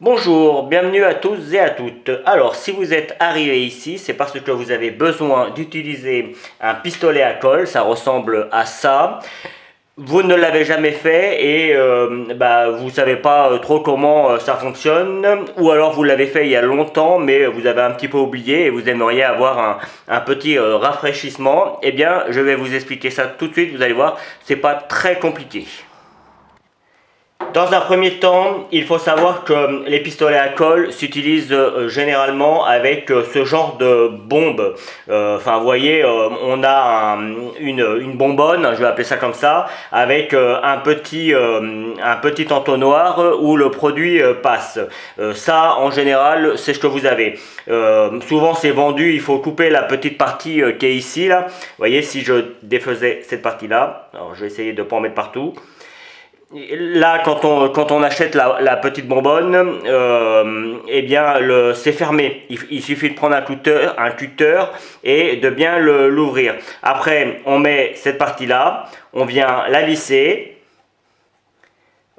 Bonjour, bienvenue à tous et à toutes. Alors, si vous êtes arrivé ici, c'est parce que vous avez besoin d'utiliser un pistolet à colle, ça ressemble à ça. Vous ne l'avez jamais fait et vous ne savez pas trop comment ça fonctionne, ou alors vous l'avez fait il y a longtemps mais vous avez un petit peu oublié et vous aimeriez avoir un petit rafraîchissement. Eh bien, je vais vous expliquer ça tout de suite, vous allez voir, c'est pas très compliqué. Dans un premier temps, il faut savoir que les pistolets à colle s'utilisent généralement avec ce genre de bombe. Vous voyez, on a une bonbonne, je vais appeler ça comme ça, avec un petit entonnoir où le produit passe. Ça, en général, c'est ce que vous avez. Souvent, c'est vendu, il faut couper la petite partie qui est ici. Là. Vous voyez, si je défaisais cette partie-là, alors je vais essayer de ne pas en mettre partout. Là, quand on achète la petite bonbonne, c'est fermé. Il suffit de prendre un cutter et de bien l'ouvrir. Après, on met cette partie-là, on vient la visser,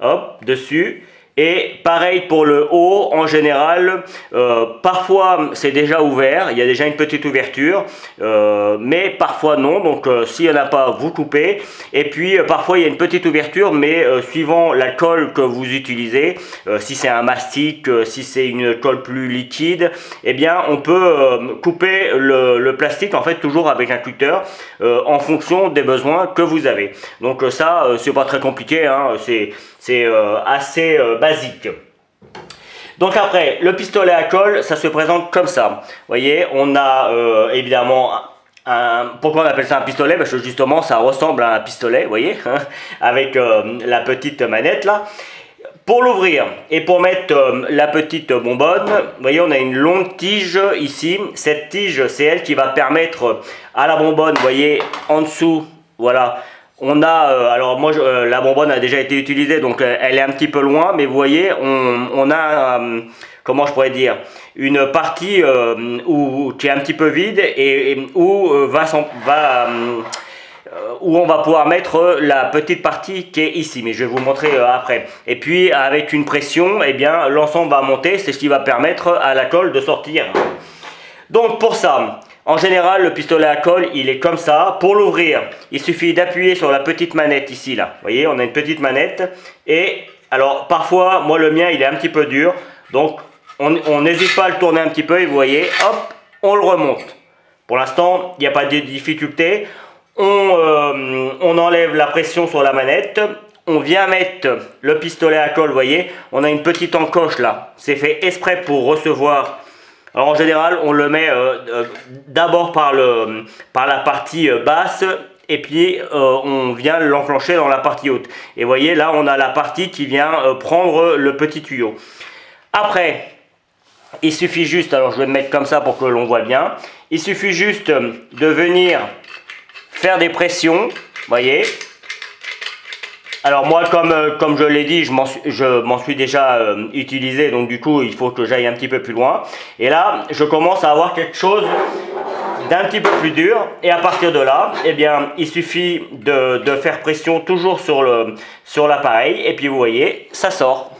hop, dessus. Et pareil pour le haut, en général, parfois c'est déjà ouvert, il y a déjà une petite ouverture, mais parfois non, donc s'il n'y en a pas, vous coupez. Et puis parfois il y a une petite ouverture, mais suivant la colle que vous utilisez, si c'est un mastic, si c'est une colle plus liquide, eh bien on peut couper le plastique en fait toujours avec un cutter en fonction des besoins que vous avez. Donc ça, c'est pas très compliqué, hein, c'est assez basique. Donc après, le pistolet à colle, ça se présente comme ça. Vous voyez, on a évidemment pourquoi on appelle ça un pistolet? Parce que justement, ça ressemble à un pistolet, vous voyez, hein, avec la petite manette là. Pour l'ouvrir et pour mettre la petite bonbonne, vous voyez, on a une longue tige ici. Cette tige, c'est elle qui va permettre à la bonbonne, vous voyez, en dessous, voilà. On a, alors moi, la bonbonne a déjà été utilisée, donc elle est un petit peu loin, mais vous voyez, on a, comment je pourrais dire, une partie qui est un petit peu vide et où où on va pouvoir mettre la petite partie qui est ici, mais je vais vous montrer après. Et puis avec une pression, eh bien l'ensemble va monter, c'est ce qui va permettre à la colle de sortir. Donc pour ça, en général, le pistolet à colle, il est comme ça. Pour l'ouvrir, il suffit d'appuyer sur la petite manette ici, là. Vous voyez, on a une petite manette. Et alors, parfois, moi, le mien, il est un petit peu dur. Donc, on n'hésite pas à le tourner un petit peu. Et vous voyez, hop, on le remonte. Pour l'instant, il n'y a pas de difficulté. On enlève la pression sur la manette. On vient mettre le pistolet à colle, vous voyez. On a une petite encoche, là. C'est fait exprès pour recevoir. Alors en général, on le met d'abord par la partie basse et puis on vient l'enclencher dans la partie haute. Et vous voyez, là, on a la partie qui vient prendre le petit tuyau. Après, il suffit juste, alors je vais me mettre comme ça pour que l'on voit bien, il suffit juste de venir faire des pressions, vous voyez. Alors moi, comme je l'ai dit, je m'en suis déjà utilisé, donc du coup, il faut que j'aille un petit peu plus loin. Et là, je commence à avoir quelque chose d'un petit peu plus dur. Et à partir de là, eh bien, il suffit de faire pression toujours sur l'appareil. Et puis vous voyez, ça sort.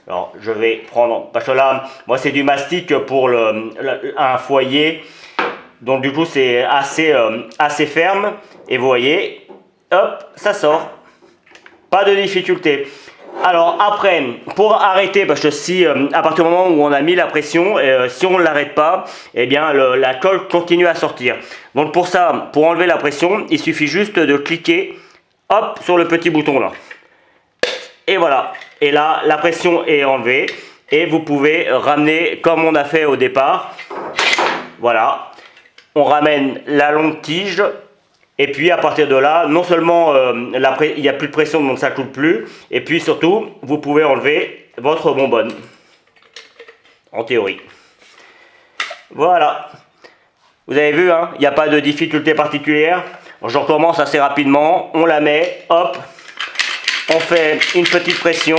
Alors, je vais prendre, parce que là, moi, c'est du mastic pour un foyer. Donc du coup, c'est assez ferme. Et vous voyez, hop, ça sort. Pas de difficulté. Alors après, pour arrêter, parce que si à partir du moment où on a mis la pression, si on ne l'arrête pas, eh bien la colle continue à sortir. Donc pour ça, pour enlever la pression, il suffit juste de cliquer, hop, sur le petit bouton là. Et voilà. Et là, la pression est enlevée. Et vous pouvez ramener comme on a fait au départ. Voilà. On ramène la longue tige. Et puis à partir de là, non seulement il n'y a plus de pression, donc ça ne coule plus, et puis surtout, vous pouvez enlever votre bonbonne, en théorie. Voilà. Vous avez vu, hein, il n'y a pas de difficulté particulière. Je recommence assez rapidement, on la met, hop, on fait une petite pression.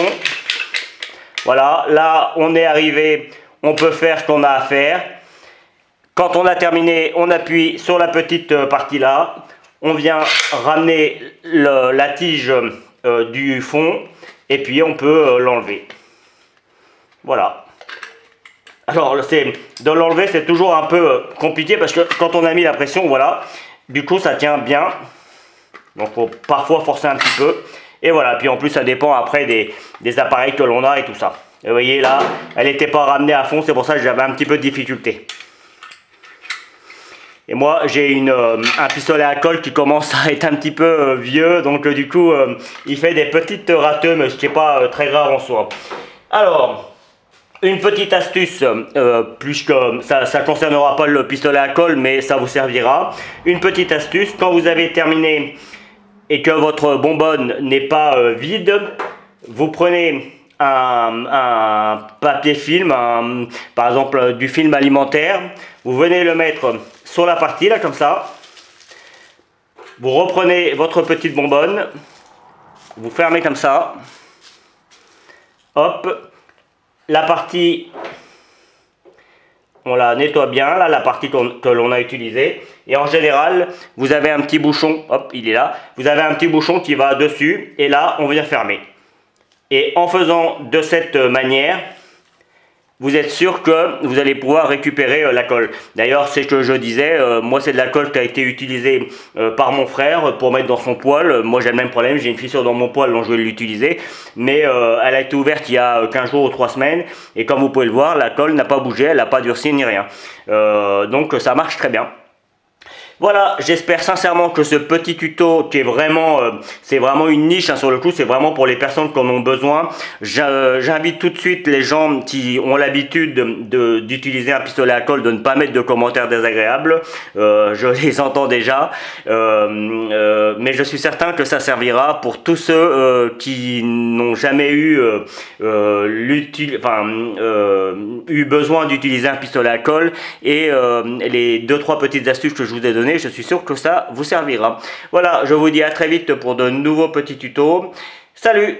Voilà, là on est arrivé, on peut faire ce qu'on a à faire. Quand on a terminé, on appuie sur la petite partie là. On vient ramener la tige du fond et puis on peut l'enlever. Voilà. Alors, de l'enlever, c'est toujours un peu compliqué parce que quand on a mis la pression, voilà, du coup, ça tient bien. Donc, il faut parfois forcer un petit peu. Et voilà, puis en plus, ça dépend après des appareils que l'on a et tout ça. Et vous voyez là, elle n'était pas ramenée à fond, c'est pour ça que j'avais un petit peu de difficulté. Et moi, j'ai un pistolet à colle qui commence à être un petit peu vieux, donc du coup, il fait des petites rateux, mais ce qui n'est pas très grave en soi. Alors, une petite astuce, plus que ça ne concernera pas le pistolet à colle, mais ça vous servira. Une petite astuce, quand vous avez terminé et que votre bonbonne n'est pas vide, vous prenez un papier film, par exemple du film alimentaire, vous venez le mettre sur la partie là comme ça, vous reprenez votre petite bonbonne, vous fermez comme ça, hop, la partie, on la nettoie bien, là, la partie que l'on a utilisée. Et en général, vous avez un petit bouchon, hop, il est là. Vous avez un petit bouchon qui va dessus, et là, on vient fermer. Et en faisant de cette manière, vous êtes sûr que vous allez pouvoir récupérer la colle. D'ailleurs, c'est ce que je disais, moi c'est de la colle qui a été utilisée par mon frère pour mettre dans son poêle. Moi j'ai le même problème, j'ai une fissure dans mon poêle donc je vais l'utiliser. Mais elle a été ouverte il y a 15 jours ou 3 semaines. Et comme vous pouvez le voir, la colle n'a pas bougé, elle n'a pas durci ni rien. Donc ça marche très bien. Voilà, j'espère sincèrement que ce petit tuto qui est vraiment, c'est vraiment une niche hein, sur le coup, c'est vraiment pour les personnes qui en ont besoin. J'invite tout de suite les gens qui ont l'habitude d'utiliser un pistolet à colle de ne pas mettre de commentaires désagréables. Je les entends déjà, mais je suis certain que ça servira pour tous ceux qui n'ont jamais eu, eu besoin d'utiliser un pistolet à colle et les 2-3 petites astuces que je vous ai données. Je suis sûr que ça vous servira. Voilà, je vous dis à très vite pour de nouveaux petits tutos. Salut!